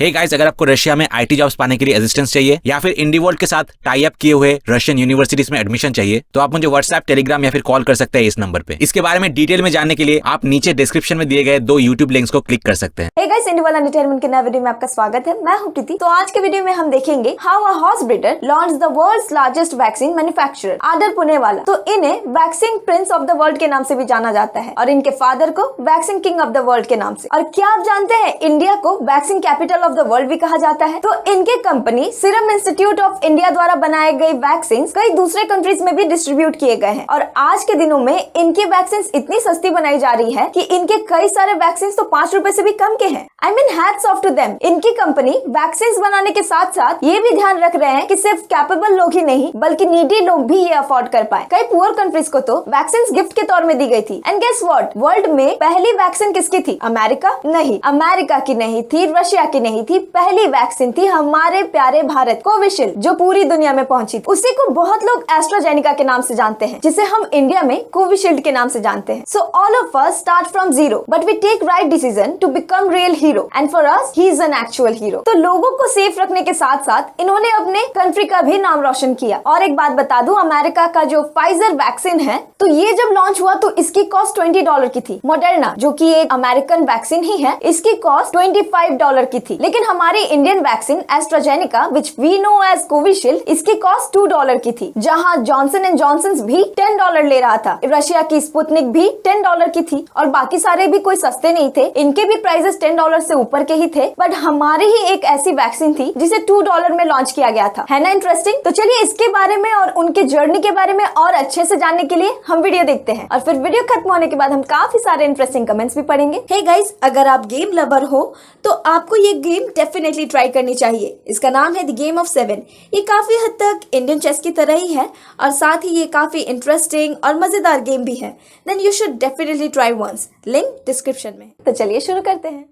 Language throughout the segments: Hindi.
हे गाइस, अगर आपको रशिया में आईटी जॉब्स पाने के लिए असिस्टेंस चाहिए या फिर इंडीवर्ल्ड के साथ टाई अप किए हुए रशियन यूनिवर्सिटीज में एडमिशन चाहिए तो आप मुझे व्हाट्सएप, टेलीग्राम या फिर कॉल कर सकते हैं इस नंबर पे। इसके बारे में डिटेल में जानने के लिए आप नीचे डिस्क्रिप्शन में दिए गए 2 यूट्यूब लिंक्स को क्लिक कर सकते हैं। हे गाइस, इंडिवर्ल्ड एंटरटेनमेंट के नए वीडियो में आपका स्वागत है। मैं हूं प्रीति। तो आज के वीडियो में हम देखेंगे how a horse breeder launch the world's largest vaccine manufacturer Adar Poonawalla. तो इन्हें vaccine prince of the world के नाम से भी जाना जाता है और इनके फादर को vaccine king of the world के नाम से। और क्या आप जानते हैं इंडिया को vaccine capital of the world भी कहा जाता है। तो इनके company serum institute of India द्वारा बनाए गए वैक्सीन कई दूसरे कंट्रीज में भी डिस्ट्रीब्यूट किए गए हैं। और आज के दिनों में इनकी वैक्सीन इतनी सस्ती बनाई जा रही है कि इनके कई सारे वैक्सीन तो 5 रुपए से भी कम के हैं। I mean hats off to them. इनकी कंपनी वैक्सीन बनाने के साथ साथ ये भी ध्यान रख रहे हैं कि सिर्फ कैपेबल लोग ही नहीं बल्कि नीडी लोग भी ये अफोर्ड कर पाए। कई पुअर कंट्रीज को तो वैक्सीन गिफ्ट के तौर में दी गई थी। एंड गेस व्हाट, वर्ल्ड में पहली वैक्सीन किसकी थी? अमेरिका? नहीं, अमेरिका की नहीं थी, रशिया की नहीं थी। पहली वैक्सीन थी हमारे प्यारे भारत, कोविशील्ड, जो पूरी दुनिया में पहुंची। उसी को बहुत लोग एस्ट्राजेनिका के नाम से जानते हैं, जिसे हम इंडिया में कोविशील्ड के नाम से जानते हैं। So all of us start from zero but we take right decision to become real hero and for us he is an actual hero. तो लोगों को सेफ रखने के साथ साथ इन्होंने अपने कंट्री का भी नाम रोशन किया। और एक बात बता दूं, अमेरिका का जो फाइजर वैक्सीन है तो ये जब लॉन्च हुआ तो इसकी कॉस्ट $20 की थी। मॉडर्ना, जो कि एक अमेरिकन वैक्सीन ही है, इसकी कॉस्ट $25 की थी। लेकिन हमारी Indian vaccine AstraZeneca which we know as Covishield, इसकी कॉस्ट $2 की थी। जहां जॉनसन एंड जॉनसन भी $10 ले रहा था। रशिया की स्पुतनिक भी $10 की थी और बाकी सारे भी कोई सस्ते नहीं थे। इनके भी प्राइसेस $10 से ऊपर के ही थे। बट हमारी ही एक ऐसी वैक्सीन थी जिसे $2 में लॉन्च किया गया था। है ना इंटरेस्टिंग? तो चलिए इसके बारे में और उनके जर्नी के बारे में और अच्छे से जानने के लिए हम वीडियो देखते हैं और फिर वीडियो खत्म होने के बाद हम काफी सारे इंटरेस्टिंग कमेंट्स भी पढ़ेंगे। हे गाइस, अगर आप गेम लवर हो तो आपको ये गेम डेफिनेटली ट्राई करनी चाहिए। इसका नाम है द गेम ऑफ 7। ये काफी हद तक इंडियन चेस की तरह ही है और साथ ही ये काफी इंटरेस्टिंग और मजेदार गेम भी है। Then you should definitely try once. Link description में। तो चलिए शुरू करते हैं।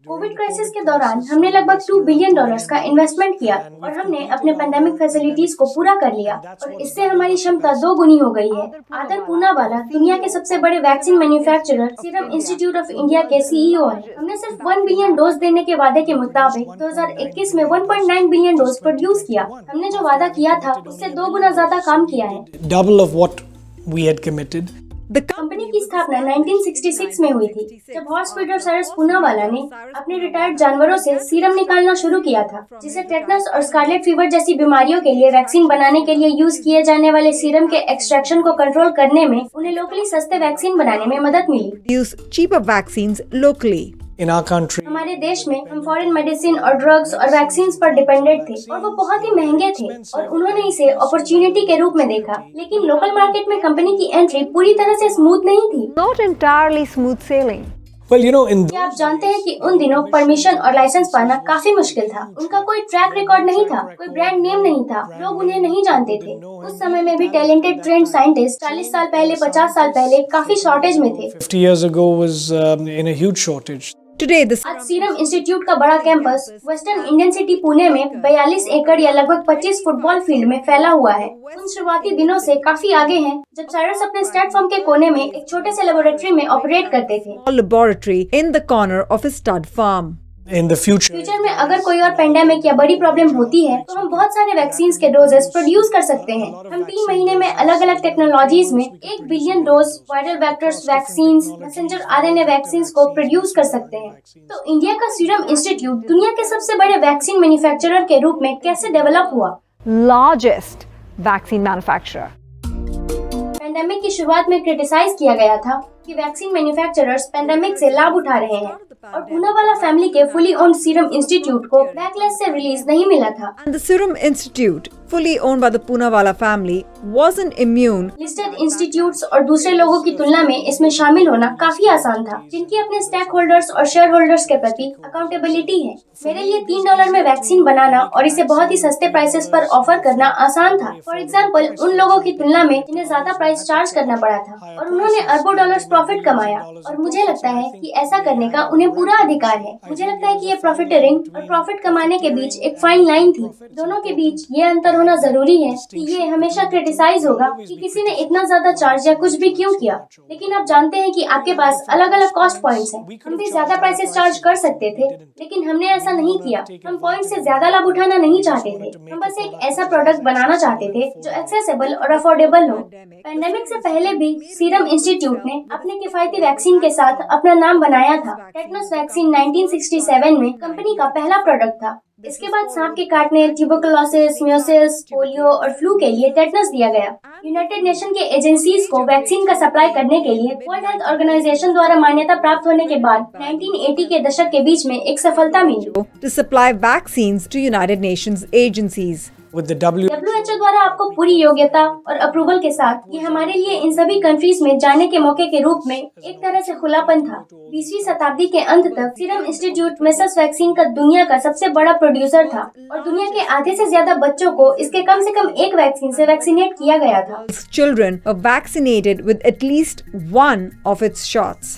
कोविड क्राइसिस के दौरान हमने लगभग $2 बिलियन का इन्वेस्टमेंट किया और हमने अपने पेंडेमिक फैसिलिटीज को पूरा कर लिया और इससे हमारी क्षमता 2 गुनी हो गई है। आदर पूनावाला दुनिया के सबसे बड़े vaccine manufacturer serum institute of India के CEO हैं। हमने सिर्फ 1 बिलियन डोज देने के वादे के मुताबिक 2021 में 1.9 बिलियन डोज प्रोड्यूस किया। हमने जो वादा किया था उससे 2 गुना ज्यादा काम किया है। Double of what we had committed. Company की स्थापना 1966 में हुई थी, जब हॉर्स ब्रीडर साइरस पूनावाला ने अपने रिटायर्ड जानवरों से सीरम निकालना शुरू किया था, जिसे टेटनस और स्कारलेट फीवर जैसी बीमारियों के लिए वैक्सीन बनाने के लिए यूज किए जाने वाले सीरम के एक्सट्रैक्शन को कंट्रोल करने में उन्हें लोकली सस्ते वैक्सीन बनाने में मदद मिली। Use cheaper vaccines locally. In our country, हमारे देश में हम फॉरेन मेडिसिन और ड्रग्स और वैक्सीन पर डिपेंडेंट थे और वो बहुत ही महंगे थे और उन्होंने इसे अपॉर्चुनिटी के रूप में देखा। लेकिन लोकल मार्केट में कंपनी की एंट्री पूरी तरह से स्मूथ नहीं थी। Not entirely smooth sailing. well, you know, in क्या आप जानते हैं कि उन दिनों परमिशन और लाइसेंस पाना काफी मुश्किल था। उनका कोई ट्रैक रिकॉर्ड नहीं था, कोई ब्रांड नेम नहीं था, लोग उन्हें नहीं जानते थे। उस समय में भी टैलेंटेड ट्रेंड साइंटिस्ट 40 साल पहले, 50 साल पहले काफी शॉर्टेज में थे। 50 years ago was in a huge shortage. Today, the आज सीरम इंस्टीट्यूट का बड़ा campus western Indian city Pune में 42 एकड़ या लगभग 25 फुटबॉल फील्ड में फैला हुआ है। उन शुरुआती दिनों से काफी आगे हैं, जब साइरस अपने स्टैट फॉर्म के कोने में एक छोटे से लेबोरेटरी में ऑपरेट करते थे। laboratory in the corner of a stud farm. In the future, future में अगर कोई और पेंडेमिक या बड़ी प्रॉब्लम होती है तो हम बहुत सारे वैक्सीन के डोजेस प्रोड्यूस कर सकते हैं। हम 3 महीने में अलग अलग टेक्नोलॉजीज में 1 billion dose viral vectors vaccine, messenger RNA vaccine को प्रोड्यूस कर सकते हैं। तो इंडिया का सीरम इंस्टीट्यूट दुनिया के सबसे बड़े वैक्सीन मैन्युफैक्चरर के रूप में कैसे डेवलप हुआ? Largest vaccine manufacturer. पेंडेमिक की शुरुआत में क्रिटिसाइज किया गया था कि वैक्सीन मैन्युफैक्चरर्स पेंडेमिक से लाभ उठा रहे हैं और पूनावाला फैमिली के फुली ओन्ड सीरम इंस्टीट्यूट को बैकलिस्ट से रिलीज नहीं मिला था। And the Serum Institute, fully owned by the Poonawalla family, wasn't immune. Listed institutes और दूसरे लोगों की तुलना में इसमें शामिल होना काफी आसान था, जिनकी अपने स्टेक होल्डर्स और शेयर होल्डर्स के प्रति अकाउंटेबिलिटी है। मेरे लिए $3 में वैक्सीन बनाना और इसे बहुत ही सस्ते प्राइसेस पर ऑफर करना आसान था। फॉर एग्जाम्पल, उन लोगों की तुलना में जिन्हें ज्यादा प्राइस चार्ज करना पड़ा था और उन्होंने अरबों डॉलर्स प्रॉफिट कमाया और मुझे लगता है कि ऐसा करने का उन्हें पूरा अधिकार है। मुझे लगता है कि ये प्रॉफिटरिंग और प्रॉफिट कमाने के बीच एक फाइन लाइन थी। दोनों के बीच ये अंतर होना जरूरी है कि ये हमेशा क्रिटिसाइज होगा कि किसी ने इतना ज्यादा चार्ज या कुछ भी क्यों किया, लेकिन आप जानते हैं कि आपके पास अलग अलग कॉस्ट पॉइंट्स हैं। हम भी ज्यादा प्राइसेस चार्ज कर सकते थे, लेकिन हमने ऐसा नहीं किया। हम पॉइंट से ज्यादा लाभ उठाना नहीं चाहते थे, हम बस एक ऐसा प्रोडक्ट बनाना चाहते थे जो एक्सेसिबल और अफोर्डेबल हो। पैंडेमिक से पहले भी सीरम इंस्टीट्यूट ने अपने किफायती वैक्सीन के साथ अपना नाम बनाया था। टेटनस वैक्सीन 1967 में कंपनी का पहला प्रोडक्ट था। इसके बाद सांप के काटने, ट्यूबरकुलोसिस, म्यूसिल्स, पोलियो और फ्लू के लिए टेटनस दिया गया। यूनाइटेड नेशन के एजेंसीज को वैक्सीन का सप्लाई करने के लिए वर्ल्ड हेल्थ ऑर्गेनाइजेशन द्वारा मान्यता प्राप्त होने के बाद 1980 के दशक के बीच में एक सफलता मिली। To supply vaccines to United Nations agencies. with the WHO. WHO द्वारा आपको पूरी योग्यता और अप्रूवल के साथ ये हमारे लिए इन सभी कंट्रीज में जाने के मौके के रूप में एक तरह से खुलापन था। 20वीं शताब्दी के अंत तक सीरम इंस्टीट्यूट मेसल्स वैक्सीन का दुनिया का सबसे बड़ा प्रोड्यूसर था और दुनिया के आधे से ज्यादा बच्चों को इसके कम से कम एक वैक्सीन से वैक्सीनेट किया गया था। Children are vaccinated with at least one of its shots.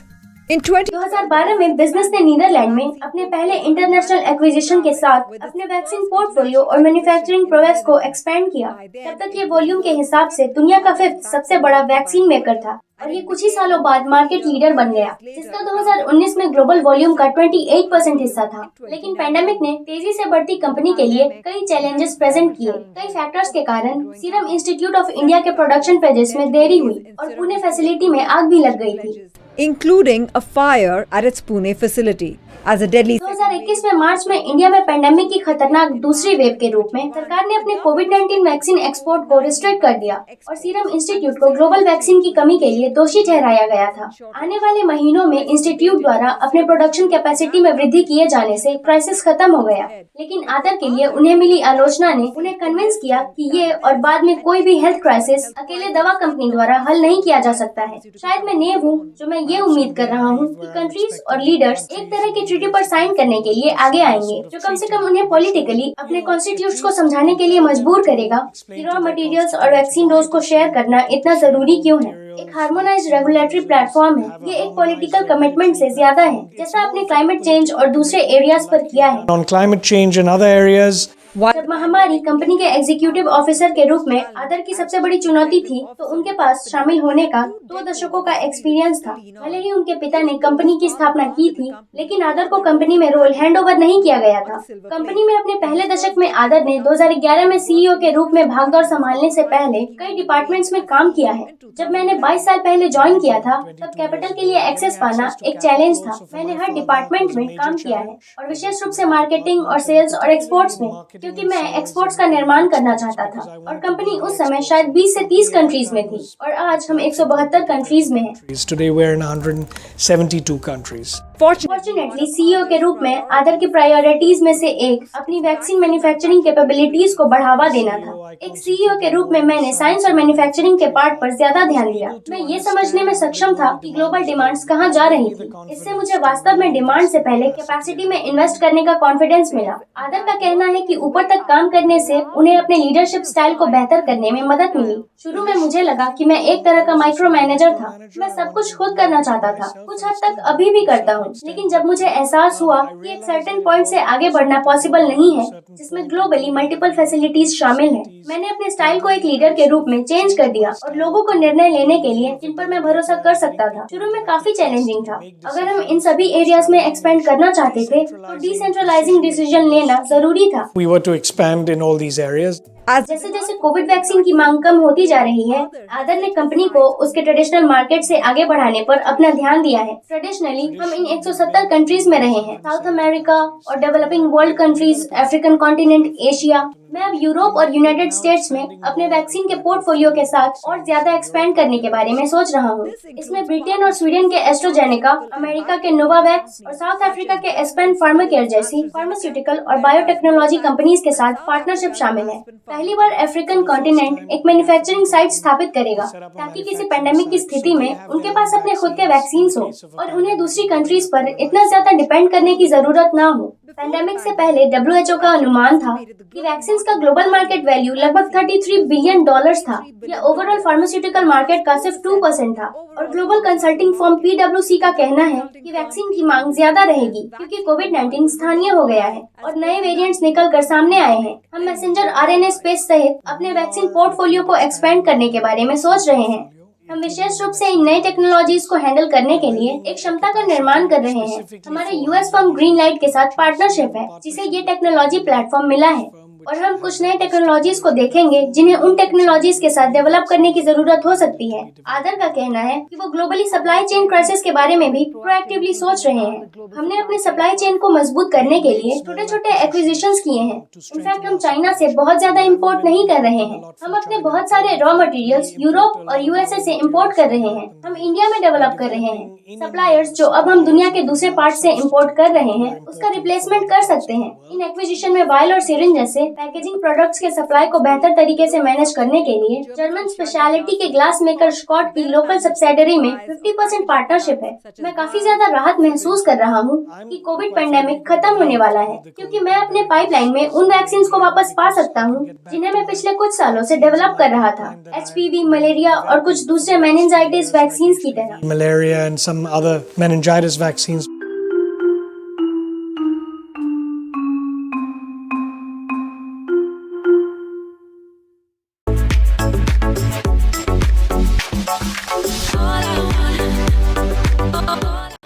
In 2012 में बिजनेस ने नीदरलैंड में अपने पहले इंटरनेशनल एक्विजिशन के साथ अपने वैक्सीन पोर्टफोलियो और मैन्युफैक्चरिंग प्रोग्रेस को एक्सपेंड किया। तब तक ये वॉल्यूम के हिसाब से दुनिया का 5th सबसे बड़ा वैक्सीन मेकर था और ये कुछ ही सालों बाद मार्केट लीडर बन गया, जिसका 2019 में ग्लोबल वॉल्यूम का 28% हिस्सा था। लेकिन पैंडेमिक ने तेजी से बढ़ती कंपनी के लिए कई चैलेंजेस प्रेजेंट किए। कई फैक्टर्स के कारण सीरम इंस्टीट्यूट ऑफ इंडिया के प्रोडक्शन पेजेस में देरी हुई और पुणे फैसिलिटी में आग भी लग गई थी, including a fire at its Pune facility. As a deadly 2021 में मार्च में इंडिया में पैंडेमिक की खतरनाक दूसरी वेव के रूप में सरकार ने अपने कोविड-19 वैक्सीन एक्सपोर्ट को रिस्ट्रिक्ट कर दिया और सीरम इंस्टीट्यूट को ग्लोबल वैक्सीन की कमी के लिए दोषी ठहराया गया था। आने वाले महीनों में इंस्टीट्यूट द्वारा अपने प्रोडक्शन कैपेसिटी में वृद्धि किए जाने से क्राइसिस खत्म हो गया, लेकिन आदर के लिए उन्हें मिली आलोचना ने उन्हें कन्विंस किया कि ये और बाद में कोई भी हेल्थ क्राइसिस अकेले दवा कंपनी द्वारा हल नहीं किया जा सकता है। शायद मैं नेव हूँ जो मैं ये उम्मीद कर रहा हूँ कि कंट्रीज और लीडर्स एक तरह की ट्रीटी पर साइन करने के लिए आगे आएंगे, जो कम से कम उन्हें पॉलिटिकली अपने कॉन्स्टिट्यूट्स को समझाने के लिए मजबूर करेगा कि रॉ मटेरियल्स और वैक्सीन डोज को शेयर करना इतना जरूरी क्यों है। एक हार्मोनाइज्ड रेगुलेटरी प्लेटफॉर्म है, ये एक पॉलिटिकल कमिटमेंट से ज्यादा है, जैसा आपने क्लाइमेट चेंज और दूसरे एरियाज पर किया है। On climate change and other areas, जब महामारी कंपनी के एग्जीक्यूटिव ऑफिसर के रूप में आदर की सबसे बड़ी चुनौती थी, तो उनके पास शामिल होने का 2 दशकों का एक्सपीरियंस था। भले ही उनके पिता ने कंपनी की स्थापना की थी, लेकिन आदर को कंपनी में रोल हैंडओवर नहीं किया गया था। कंपनी में अपने पहले दशक में आदर ने 2011 में सीईओ के रूप में भागदौड़ संभालने से पहले कई डिपार्टमेंट्स में काम किया है। जब मैंने 22 साल पहले ज्वाइन किया था, तब कैपिटल के लिए एक्सेस पाना एक चैलेंज था। मैंने हर डिपार्टमेंट में काम किया है और विशेष रूप से मार्केटिंग और सेल्स और एक्सपोर्ट्स में, क्योंकि मैं एक्सपोर्ट्स का निर्माण करना चाहता था और कंपनी उस समय शायद 20 से 30 कंट्रीज में थी और आज हम 172 कंट्रीज में हैं। today we're in 172 countries. Fortunately CEO के रूप में आदर की प्रायोरिटीज में से एक अपनी वैक्सीन मैन्युफैक्चरिंग कैपेबिलिटीज को बढ़ावा देना था। एक सीईओ के रूप में मैंने साइंस और मैन्युफैक्चरिंग के पार्ट पर ज्यादा ध्यान दिया। मैं ये समझने में सक्षम था कि ग्लोबल डिमांड्स कहाँ जा रही थी। इससे मुझे वास्तव में डिमांड से पहले कैपेसिटी में इन्वेस्ट करने का कॉन्फिडेंस मिला। आदर का कहना है कि ऊपर तक काम करने से उन्हें अपने लीडरशिप स्टाइल को बेहतर करने में मदद मिली। शुरू में मुझे लगा कि मैं एक तरह का माइक्रो मैनेजर था। मैं सब कुछ खुद करना चाहता था, कुछ हद तक अभी भी करता हूँ, लेकिन जब मुझे एहसास हुआ कि एक सर्टेन पॉइंट से आगे बढ़ना पॉसिबल नहीं है जिसमें ग्लोबली मल्टीपल फैसिलिटीज शामिल हैं, मैंने अपने स्टाइल को एक लीडर के रूप में चेंज कर दिया और लोगों को निर्णय लेने के लिए जिन पर मैं भरोसा कर सकता था। शुरू में काफी चैलेंजिंग था। अगर हम इन सभी एरियाज में एक्सपेंड करना चाहते थे तो डिसेंट्रलाइजिंग डिसीजन लेना जरूरी था। We were to expand in all these areas. जैसे जैसे कोविड वैक्सीन की मांग कम होती जा रही है, आदर ने कंपनी को उसके ट्रेडिशनल मार्केट से आगे बढ़ाने पर अपना ध्यान दिया है। ट्रेडिशनली हम इन 170 कंट्रीज में रहे हैं, साउथ अमेरिका और developing world countries, African continent, Asia. मैं अब यूरोप और यूनाइटेड स्टेट्स में अपने वैक्सीन के पोर्टफोलियो के साथ और ज्यादा एक्सपेंड करने के बारे में सोच रहा हूँ। इसमें ब्रिटेन और स्वीडन के एस्ट्राजेनेका, अमेरिका के नोवावैक्स और साउथ अफ्रीका के एस्पेन फार्माकेयर जैसी फार्मास्यूटिकल और बायोटेक्नोलॉजी कंपनीज के साथ पार्टनरशिप शामिल है। पहली बार अफ्रीकन कॉन्टिनेंट एक मैन्युफैक्चरिंग साइट स्थापित करेगा ताकि किसी पेंडेमिक की स्थिति में उनके पास अपने खुद के वैक्सीन हो और उन्हें दूसरी कंट्रीज पर इतना ज्यादा डिपेंड करने की जरूरत ना हो। पैंडेमिक से पहले WHO का अनुमान था कि वैक्सीन का ग्लोबल मार्केट वैल्यू लगभग $33 बिलियन था। यह ओवरऑल फार्मास्यूटिकल मार्केट का सिर्फ 2% था। और ग्लोबल कंसल्टिंग फर्म PwC का कहना है कि वैक्सीन की मांग ज्यादा रहेगी क्योंकि कोविड-19 स्थानीय हो गया है और नए वेरिएंट्स निकल कर सामने आए हैं। हम मैसेंजर RNA स्पेस सहित अपने वैक्सीन पोर्टफोलियो को एक्सपेंड करने के बारे में सोच रहे हैं। हम विशेष रूप से इन नई टेक्नोलॉजीज को हैंडल करने के लिए एक क्षमता का निर्माण कर रहे हैं। हमारे US फर्म ग्रीनलाइट के साथ पार्टनरशिप है जिसे ये टेक्नोलॉजी प्लेटफॉर्म मिला है और हम कुछ नए टेक्नोलॉजीज को देखेंगे जिन्हें उन टेक्नोलॉजीज के साथ डेवलप करने की जरूरत हो सकती है। आदर का कहना है कि वो ग्लोबली सप्लाई चेन क्राइसिस के बारे में भी प्रोएक्टिवली सोच रहे हैं। हमने अपने सप्लाई चेन को मजबूत करने के लिए छोटे छोटे एक्विजिशंस किए हैं। इनफैक्ट हम चाइना से बहुत ज्यादा इम्पोर्ट नहीं कर रहे हैं। हम अपने बहुत सारे रॉ मटेरियल्स यूरोप और USA से इम्पोर्ट कर रहे हैं। हम इंडिया में डेवलप कर रहे हैं। सप्लायर्स जो अब हम दुनिया के दूसरे पार्ट से इम्पोर्ट कर रहे हैं उसका रिप्लेसमेंट कर सकते हैं। इन एक्विजिशन में वायल और सिरिंज जैसे पैकेजिंग प्रोडक्ट्स के सप्लाई को बेहतर तरीके से मैनेज करने के लिए जर्मन स्पेशलिटी के ग्लास मेकर स्कॉट की लोकल सब्सिडरी में 50% पार्टनरशिप है। मैं काफी ज्यादा राहत महसूस कर रहा हूँ कि कोविड पैंडेमिक खत्म होने वाला है क्योंकि मैं अपने पाइपलाइन में उन वैक्सीन को वापस पा सकता हूँ जिन्हें मैं पिछले कुछ सालों से डेवलप कर रहा था। HPV, मलेरिया और कुछ दूसरे मेनिंजाइटिस वैक्सीन की तरह। Malaria and some other meningitis vaccines.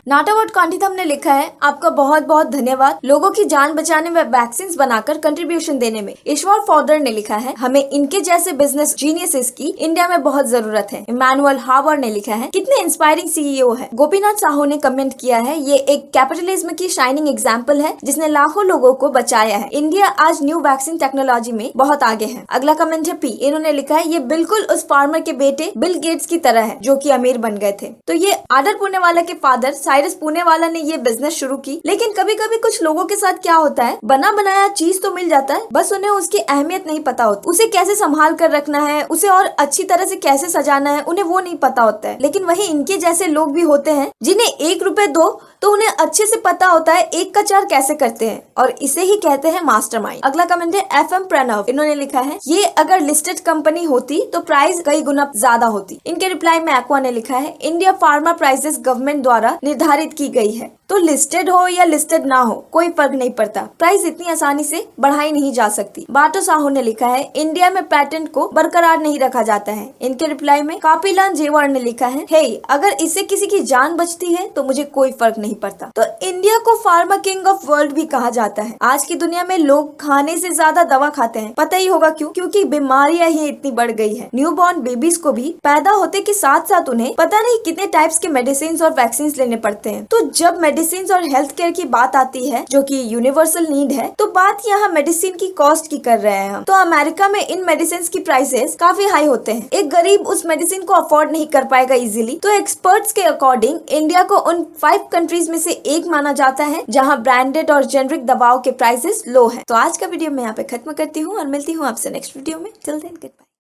नाटावर्ड कांटिथम ने लिखा है, आपका बहुत बहुत धन्यवाद लोगों की जान बचाने में वैक्सीन बनाकर कंट्रीब्यूशन देने में। ईश्वर फॉर्डर ने लिखा है, हमें इनके जैसे बिजनेस जीनियसेस की इंडिया में बहुत जरूरत है। इमैनुअल हावर ने लिखा है, कितने इंस्पायरिंग CEO है। गोपीनाथ साहू ने कमेंट किया है, ये एक कैपिटलिज्म की शाइनिंग एग्जाम्पल है जिसने लाखों लोगों को बचाया है। इंडिया आज न्यू वैक्सीन टेक्नोलॉजी में बहुत आगे है। अगला कमेंट है P, इन्होंने लिखा है, ये बिल्कुल उस फार्मर के बेटे बिल गेट्स की तरह है जो की अमीर बन गए थे। तो ये आदर पुणेवाला के फादर साइरस पुणेवाला ने ये बिजनेस शुरू की। लेकिन कभी कभी कुछ लोगों के साथ क्या होता है, बना बनाया चीज तो मिल जाता है, बस उन्हें उसकी अहमियत नहीं पता होती, उसे कैसे संभाल कर रखना है, उसे और अच्छी तरह से कैसे सजाना है, उन्हें वो नहीं पता होता है। लेकिन वही इनके जैसे लोग भी होते हैं जिन्हें 1 रुपए दो तो उन्हें अच्छे से पता होता है 1 का 4 कैसे करते हैं, और इसे ही कहते हैं मास्टरमाइंड। अगला कमेंट है FM प्रणव, इन्होंने लिखा है, ये अगर लिस्टेड कंपनी होती तो प्राइस कई गुना ज्यादा होती। इनके रिप्लाई में एक्वा ने लिखा है, इंडिया फार्मा प्राइसेस गवर्नमेंट द्वारा निर्धारित की गई है, तो लिस्टेड हो या लिस्टेड ना हो कोई फर्क नहीं पड़ता, प्राइस इतनी आसानी से बढ़ाई नहीं जा सकती। बाटो साहू ने लिखा है, इंडिया में पेटेंट को बरकरार नहीं रखा जाता है। इनके रिप्लाई में कापिलान जेवर ने लिखा है, हे अगर इससे किसी की जान बचती है तो मुझे कोई फर्क नहीं पड़ता। तो इंडिया को फार्मा किंग ऑफ वर्ल्ड भी कहा जाता है। आज की दुनिया में लोग खाने से ज्यादा दवा खाते हैं, पता ही होगा क्यों, क्योंकि बीमारियां ही इतनी बढ़ गई है। न्यूबॉर्न बेबीज को भी पैदा होते के साथ साथ उन्हें पता नहीं कितने टाइप्स के मेडिसिन और वैक्सीन लेने पड़ते हैं। तो जब मेडिसिन और हेल्थ केयर की बात आती है जो कि यूनिवर्सल नीड है, तो बात यहाँ मेडिसिन की कॉस्ट की कर रहे हैं हम। तो अमेरिका में इन मेडिसिन की प्राइसेस काफी हाई होते हैं, एक गरीब उस मेडिसिन को अफोर्ड नहीं कर पाएगा इजीली। तो एक्सपर्ट्स के अकॉर्डिंग इंडिया को उन 5 कंट्रीज में से एक माना जाता है जहाँ ब्रांडेड और जेनरिक दवाओं के प्राइसेस लो है। तो आज का वीडियो मैं यहाँ पे खत्म करती हूँ और मिलती हूँ आपसे नेक्स्ट वीडियो में। Till then good bye.